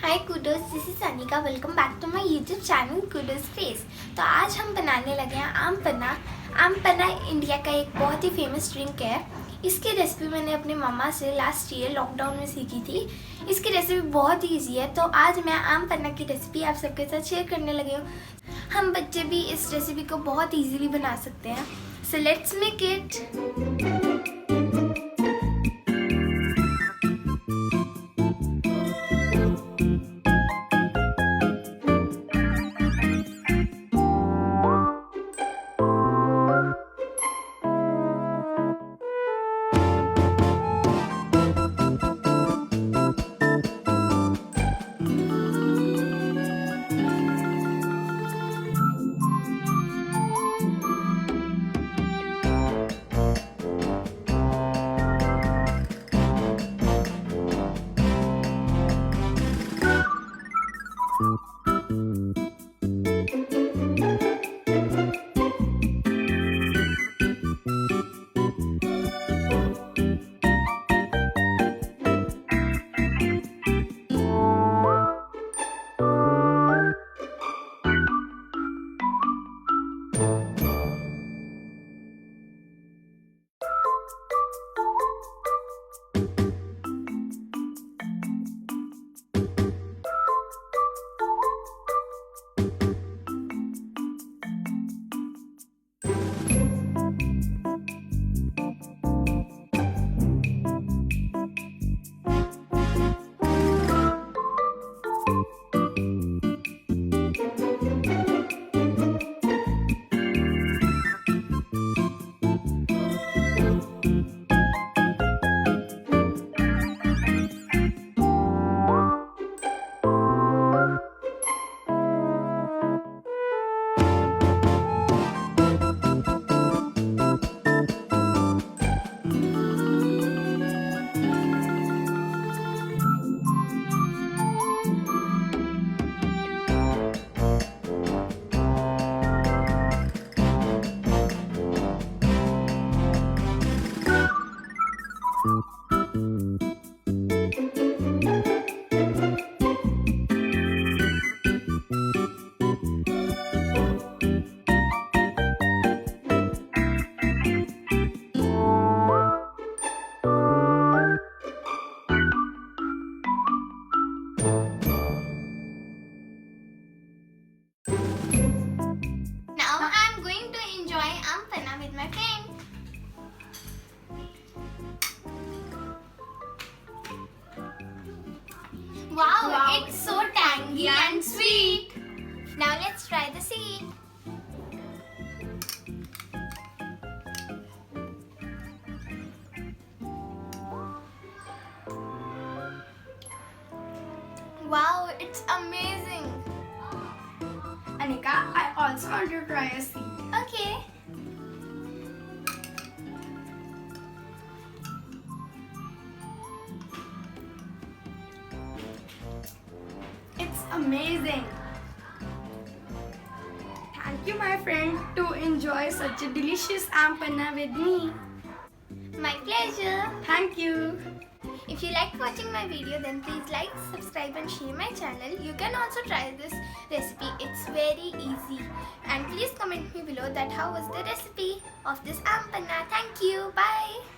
Hi kudos, this is Anika. Welcome back to my YouTube channel kudos craze. तो आज हम बनाने लगे हैं आम पन्ना। आम पन्ना इंडिया का एक बहुत ही फेमस ड्रिंक है। इसकी रेसिपी मैंने अपने मम्मा से लास्ट ईयर लॉकडाउन में सीखी थी। इसकी रेसिपी बहुत ही ईजी है, तो आज मैं आम पन्ना की रेसिपी आप सबके साथ शेयर करने लगी हूँ। हम बच्चे भी इस रेसिपी को बहुत ईजीली बना सकते हैं। So let's make it. My friend. Wow, it's so tangy and sweet. Now let's try the seed. Wow, it's amazing. Anika, I also want to try a seed. Okay. It's amazing. Thank you, my friend, to enjoy such a delicious Aam Panna with me. My pleasure. Thank you. If you liked watching my video, then please like, subscribe and share my channel. You can also try this recipe. It's very easy. And please comment me below that how was the recipe of this Aam Panna. Thank you. Bye.